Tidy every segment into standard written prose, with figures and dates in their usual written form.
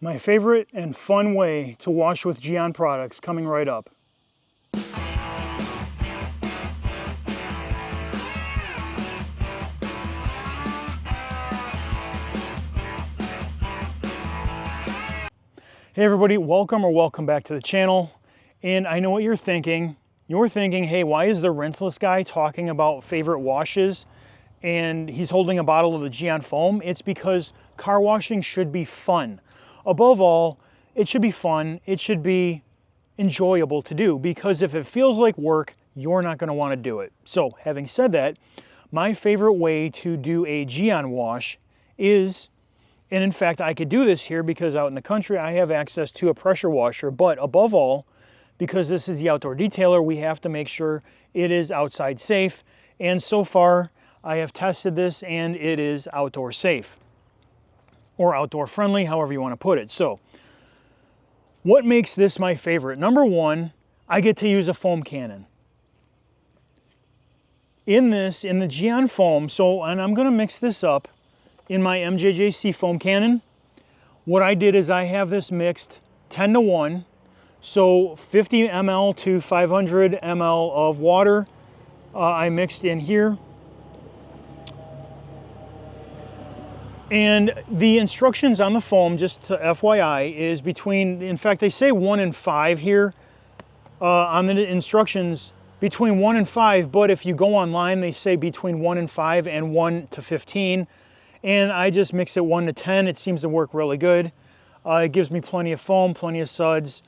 My favorite and fun way to wash with GYEON products coming right up. Hey everybody, welcome back to the channel. And I know what you're thinking. You're thinking, hey, why is the rinseless guy talking about favorite washes and he's holding a bottle of the GYEON foam? It's because car washing should be fun. Above all, it should be fun. It should be enjoyable to do, because if it feels like work, you're not going to want to do it. So having said that, my favorite way to do a GYEON wash is, and in fact, I could do this here because out in the country, I have access to a pressure washer. But above all, because this is the outdoor detailer, we have to make sure it is outside safe. And so far, I have tested this and it is outdoor safe or outdoor friendly, however you want to put it. So what makes this my favorite? Number one, I get to use a foam cannon. In the GYEON foam, and I'm going to mix this up in my MJJC foam cannon. What I did is I have this mixed 10-to-1, so 50 ml to 500 ml of water I mixed in here. And the instructions on the foam, just to FYI, is between, in fact, they say 1 and 5 here on the instructions, between 1 and 5, but if you go online, they say between 1 and 5 and 1 to 15. And I just mix it 1 to 10. It seems to work really good. It gives me plenty of foam, plenty of suds.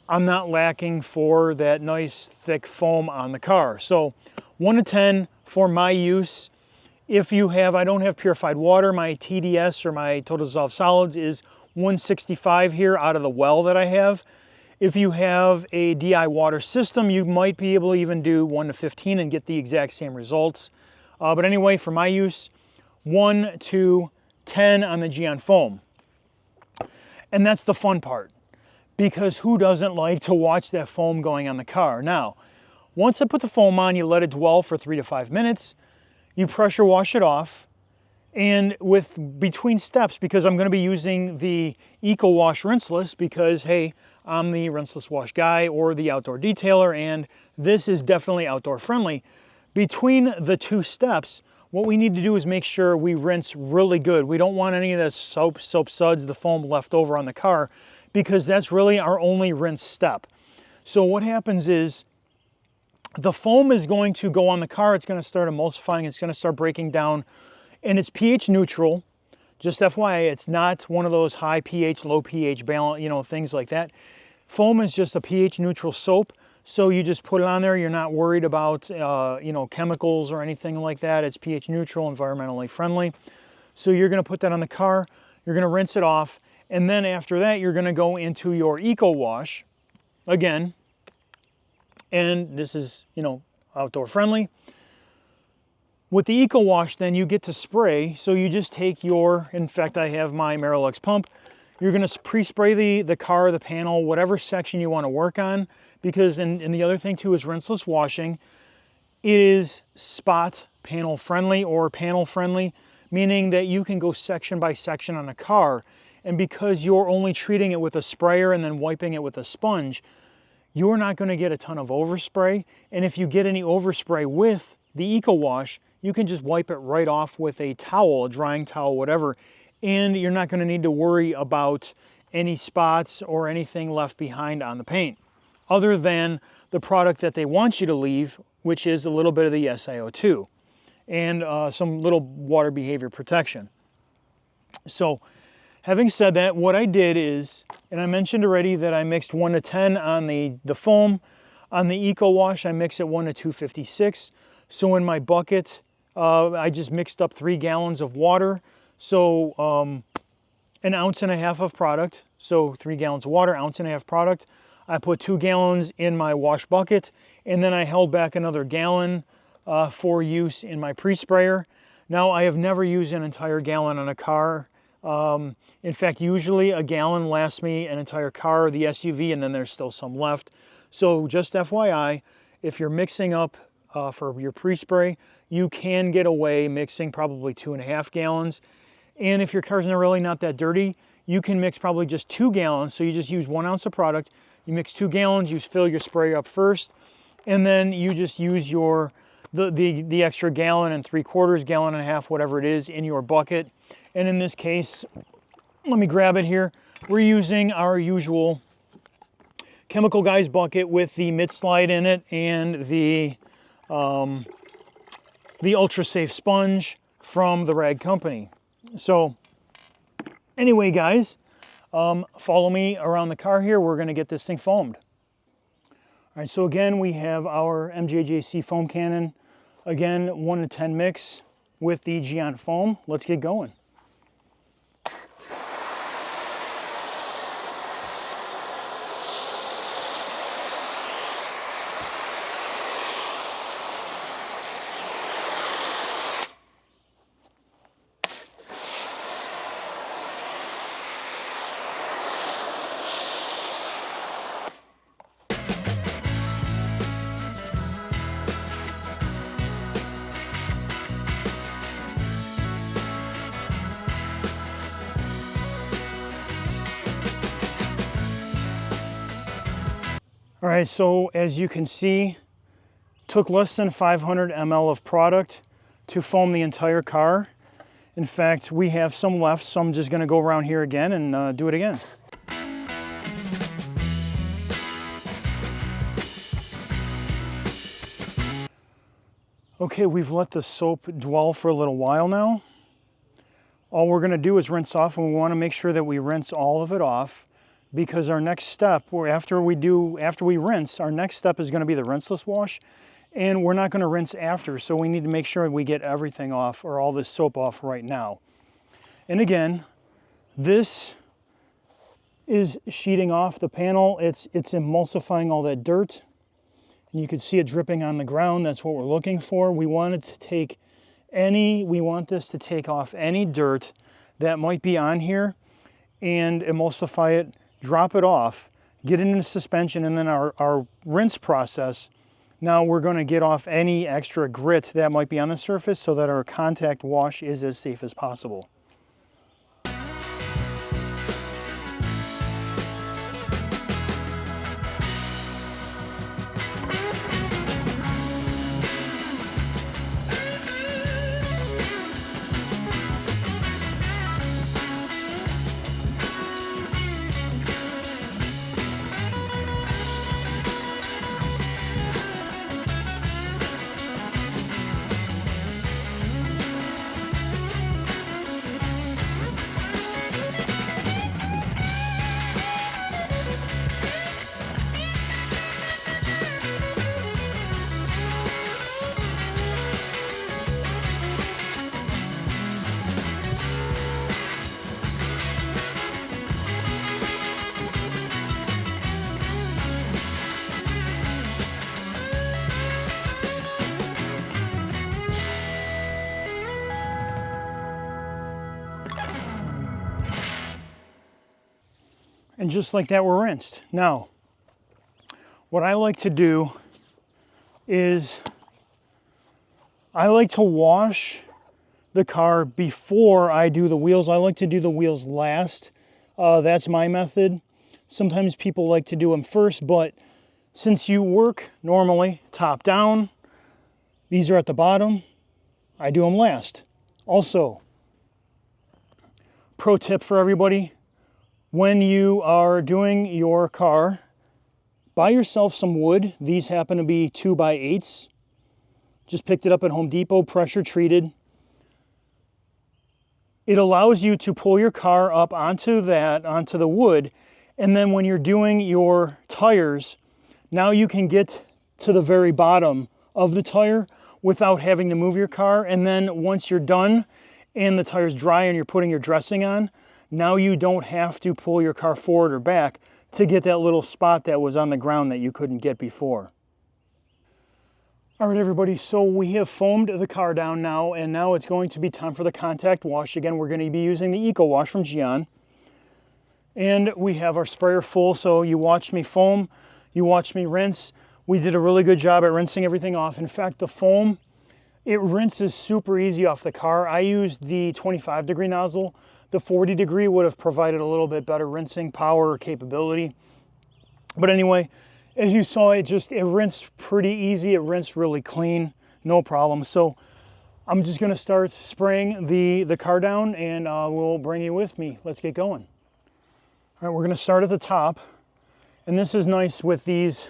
I'm not lacking for that nice thick foam on the car. So 1 to 10 for my use. If you have, I don't have purified water, my TDS or my total dissolved solids is 165 here out of the well that I have. If you have a DI water system, you might be able to even do 1 to 15 and get the exact same results. But anyway, for my use, 1 to 10 on the GYEON foam. And that's the fun part, because who doesn't like to watch that foam going on the car? Now, once I put the foam on, you let it dwell for 3 to 5 minutes. You pressure wash it off, and between steps, because I'm going to be using the Eco Wash rinseless, because hey, I'm the rinseless wash guy or the outdoor detailer, and this is definitely outdoor friendly. Between the two steps, what we need to do is make sure we rinse really good. We don't want any of the soap suds, the foam left over on the car, because that's really our only rinse step. So what happens is the foam is going to go on the car. It's going to start emulsifying. It's going to start breaking down, and it's pH neutral. Just FYI, it's not one of those high pH, low pH balance, things like that. Foam is just a pH neutral soap. So you just put it on there. You're not worried about, chemicals or anything like that. It's pH neutral, environmentally friendly. So you're going to put that on the car. You're going to rinse it off. And then after that, you're going to go into your Eco Wash again. And this is, outdoor friendly. With the Eco Wash, then you get to spray. So you just take in fact, I have my Marilux pump. You're going to pre-spray the car, the panel, whatever section you want to work on. Because, and the other thing too is rinseless washing. It is spot panel friendly or panel friendly, meaning that you can go section by section on a car. And because you're only treating it with a sprayer and then wiping it with a sponge, you're not going to get a ton of overspray. And if you get any overspray with the Eco Wash, you can just wipe it right off with a towel, a drying towel, whatever. And you're not going to need to worry about any spots or anything left behind on the paint, other than the product that they want you to leave, which is a little bit of the SiO2 and some little water behavior protection. So having said that, what I did is, and I mentioned already that I mixed 1 to 10 on the foam. On the Eco Wash, I mix it 1 to 256. So in my bucket, I just mixed up 3 gallons of water. So 1.5 ounces of product. So 3 gallons of water, 1.5 ounces product. I put 2 gallons in my wash bucket, and then I held back another gallon for use in my pre-sprayer. Now, I have never used an entire gallon on a car. In fact, usually a gallon lasts me an entire car, the SUV, and then there's still some left. So just FYI, if you're mixing up for your pre-spray, you can get away mixing probably 2.5 gallons. And if your car's really not that dirty, you can mix probably just 2 gallons. So you just use 1 ounce of product, you mix 2 gallons, you fill your spray up first, and then you just use your the extra gallon and 3/4, gallon and a half, whatever it is, in your bucket. And in this case, let me grab it here. We're using our usual Chemical Guys bucket with the mid slide in it and the Ultra Safe sponge from the Rag Company. So anyway, guys, follow me around the car here. We're going to get this thing foamed. All right, so again, we have our MJJC foam cannon. Again, 1 to 10 mix with the GYEON foam. Let's get going. All right, so as you can see, took less than 500 ml of product to foam the entire car. In fact, we have some left, so I'm just gonna go around here again and do it again. Okay, we've let the soap dwell for a little while now. All we're gonna do is rinse off, and we wanna make sure that we rinse all of it off, because our next step, after we rinse, our next step is going to be the rinseless wash, and we're not going to rinse after, so we need to make sure we get everything off, or all this soap off, right now. And again, this is sheeting off the panel. It's emulsifying all that dirt, and you can see it dripping on the ground. That's what we're looking for. We want this to take off any dirt that might be on here and emulsify it. Drop it off, get it into suspension, and then our rinse process. Now we're going to get off any extra grit that might be on the surface so that our contact wash is as safe as possible. And just like that, we're rinsed. Now, what I like to do is I like to wash the car before I do the wheels. I like to do the wheels last. That's my method. Sometimes people like to do them first, but since you work normally top down, these are at the bottom, I do them last. Also, pro tip for everybody, when you are doing your car, buy yourself some wood. These happen to be 2x8s. Just picked it up at Home Depot, pressure treated. It allows you to pull your car up onto the wood, and then when you're doing your tires, now you can get to the very bottom of the tire without having to move your car. And then once you're done and the tire's dry and you're putting your dressing on, now you don't have to pull your car forward or back to get that little spot that was on the ground that you couldn't get before. All right, everybody, so we have foamed the car down now, and now it's going to be time for the contact wash. Again, we're going to be using the Eco Wash from GYEON. And we have our sprayer full, so you watched me foam, you watched me rinse. We did a really good job at rinsing everything off. In fact, the foam, it rinses super easy off the car. I used the 25-degree nozzle. The 40 degree would have provided a little bit better rinsing power or capability. But anyway, as you saw, it rinsed pretty easy. It rinsed really clean, no problem. So I'm just gonna start spraying the car down, and we'll bring you with me. Let's get going. All right, we're gonna start at the top. And this is nice with these,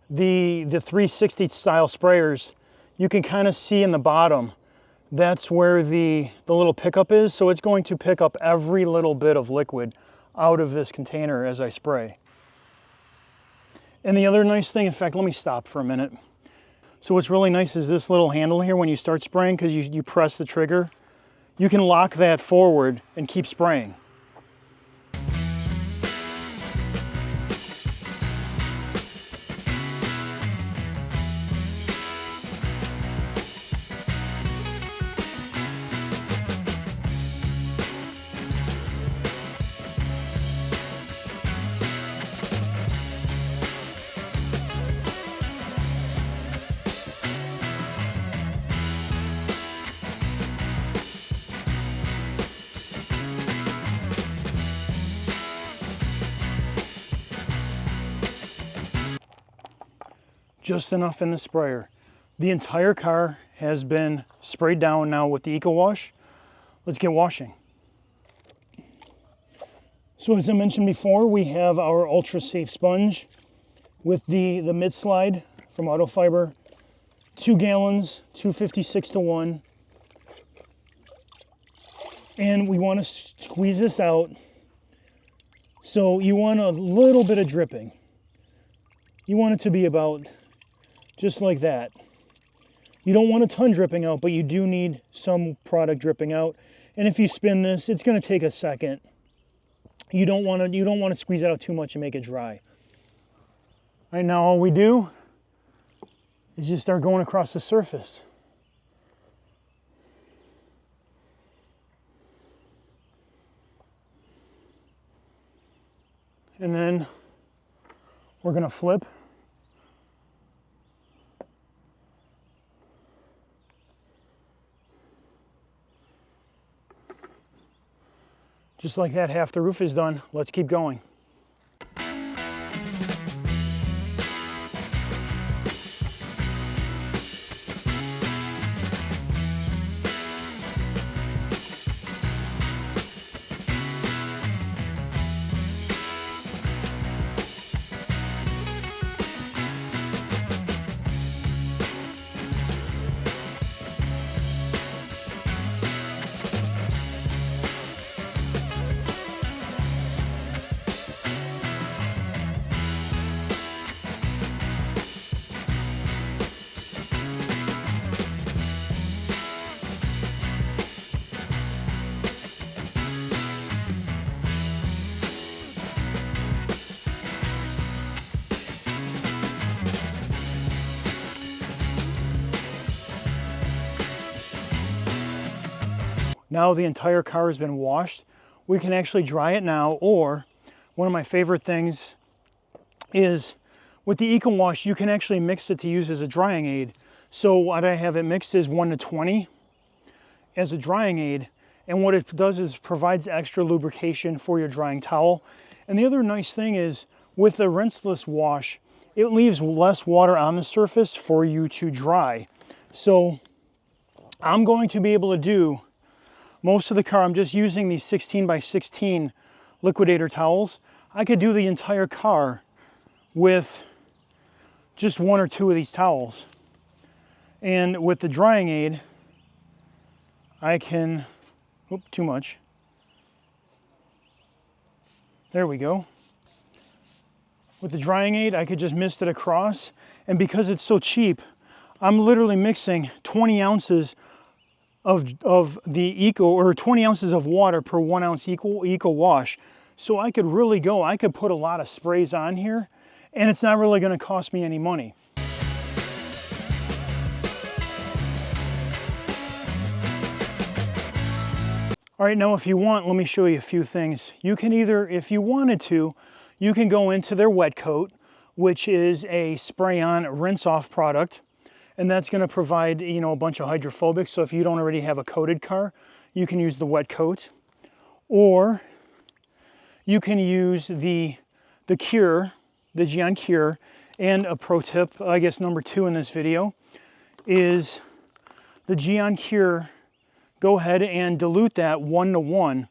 the 360 style sprayers. You can kind of see in the bottom, that's where the little pickup is. So it's going to pick up every little bit of liquid out of this container as I spray. And the other nice thing, in fact, let me stop for a minute. So what's really nice is this little handle here when you start spraying, because you press the trigger, you can lock that forward and keep spraying. Just enough in the sprayer. The entire car has been sprayed down now with the Eco Wash. Let's get washing. So as I mentioned before, we have our ultra safe sponge with the mid slide from Auto Fiber, 2 gallons, 256 to 1. And we want to squeeze this out. So you want a little bit of dripping. You want it to be about just like that. You don't want a ton dripping out, but you do need some product dripping out. And if you spin this, it's going to take a second. You don't want to squeeze it out too much and make it dry. All right, now all we do is just start going across the surface. And then we're going to flip. Just like that, half the roof is done. Let's keep going. Now the entire car has been washed. We can actually dry it now, or one of my favorite things is with the Eco Wash, you can actually mix it to use as a drying aid. So what I have it mixed is 1:20 as a drying aid. And what it does is provides extra lubrication for your drying towel. And the other nice thing is with the rinseless wash, it leaves less water on the surface for you to dry. So I'm going to be able to do most of the car. I'm just using these 16 by 16 liquidator towels. I could do the entire car with just 1 or 2 of these towels. And with the drying aid, I can, too much. There we go. With the drying aid, I could just mist it across. And because it's so cheap, I'm literally mixing 20 ounces of the Eco, or 20 ounces of water per 1 ounce Eco Wash. So I could really go, I could put a lot of sprays on here, and it's not really going to cost me any money. All right, now if you want, let me show you a few things. You can either, if you wanted to, you can go into their wet coat, which is a spray-on rinse-off product. And that's going to provide, you know, a bunch of hydrophobics. So if you don't already have a coated car, you can use the wet coat. or you can use the Cure, the GYEON Cure. And a pro tip, I guess number 2 in this video, is the GYEON Cure. Go ahead and dilute that 1:1,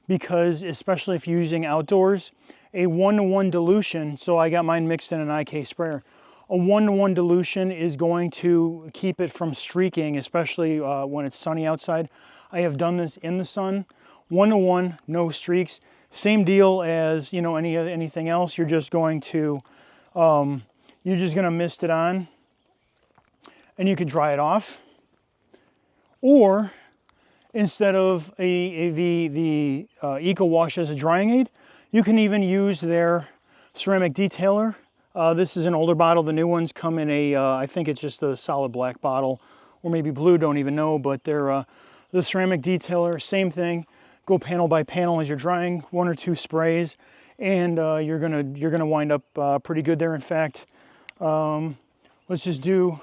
because especially if you're using outdoors, a 1:1 dilution, so I got mine mixed in an IK sprayer, a 1:1 dilution is going to keep it from streaking, especially when it's sunny outside. I have done this in the sun, 1:1, no streaks. Same deal as, you know, anything else. You're just going to mist it on, and you can dry it off. Or instead of the Eco Wash as a drying aid, you can even use their ceramic detailer. This is an older bottle. The new ones come in a, I think it's just a solid black bottle, or maybe blue, don't even know, but they're the ceramic detailer, same thing. Go panel by panel as you're drying, 1 or 2 sprays, and you're gonna wind up pretty good there. In fact, let's just did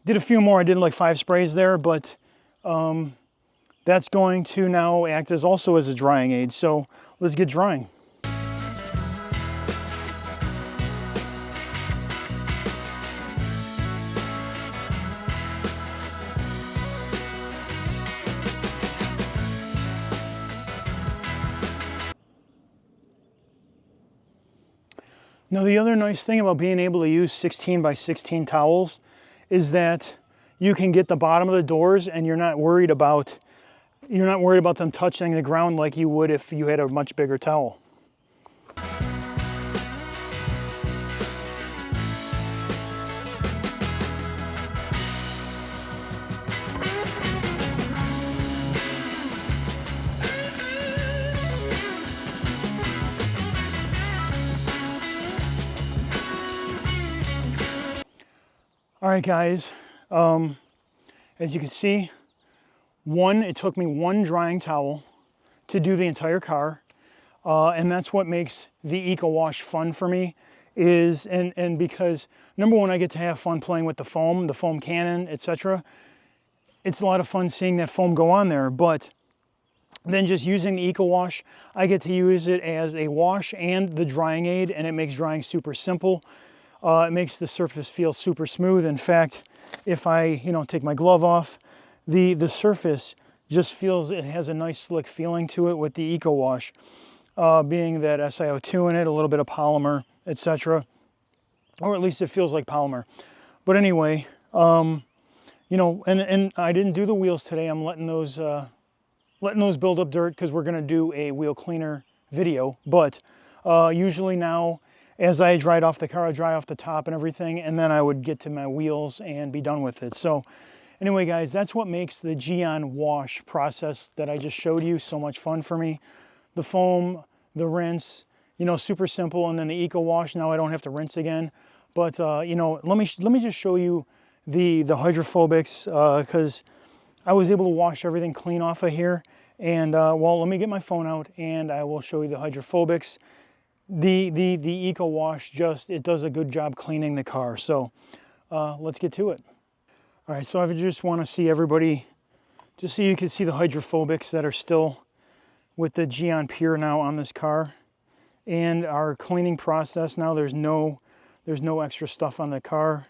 a few more. I did like 5 sprays there, but that's going to now act as also as a drying aid. So let's get drying. Now, the other nice thing about being able to use 16 by 16 towels is that you can get the bottom of the doors, and you're not worried about them touching the ground like you would if you had a much bigger towel. All right, guys, as you can see, it took me 1 drying towel to do the entire car, and that's what makes the Eco Wash fun for me, and because number 1, I get to have fun playing with the foam cannon, etc. It's a lot of fun seeing that foam go on there, but then just using the Eco Wash, I get to use it as a wash and the drying aid, and it makes drying super simple. It makes the surface feel super smooth. In fact, if I, take my glove off, the surface just feels, it has a nice slick feeling to it with the Eco Wash, being that SiO2 in it, a little bit of polymer, etc. Or at least it feels like polymer. But anyway, and I didn't do the wheels today. I'm letting those build up dirt because we're going to do a wheel cleaner video. But usually now, as I dried off the car, I dry off the top and everything, and then I would get to my wheels and be done with it. So anyway, guys, that's what makes the GYEON wash process that I just showed you so much fun for me. The foam, the rinse, super simple, and then the Eco Wash. Now I don't have to rinse again. But let me just show you the hydrophobics, because I was able to wash everything clean off of here. And well, let me get my phone out and I will show you the hydrophobics. The Eco Wash it does a good job cleaning the car. So let's get to it. All right, so I just want to see everybody, just so you can see the hydrophobics that are still with the GYEON Pure now on this car, and our cleaning process now. There's no extra stuff on the car.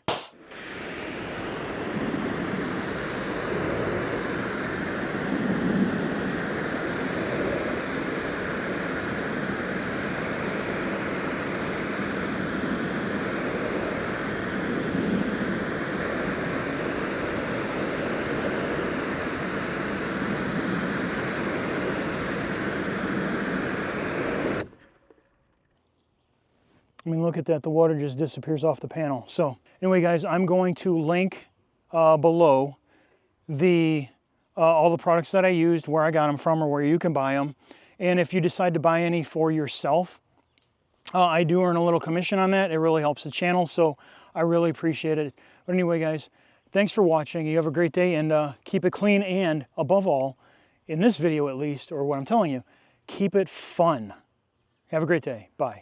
I mean, look at that, the water just disappears off the panel. So anyway, guys, I'm going to link below all the products that I used, where I got them from, or where you can buy them. And if you decide to buy any for yourself, I do earn a little commission on that. It really helps the channel, so I really appreciate it. But anyway, guys, thanks for watching. You have a great day, and keep it clean, and above all, in this video at least, or what I'm telling you, keep it fun. Have a great day. Bye.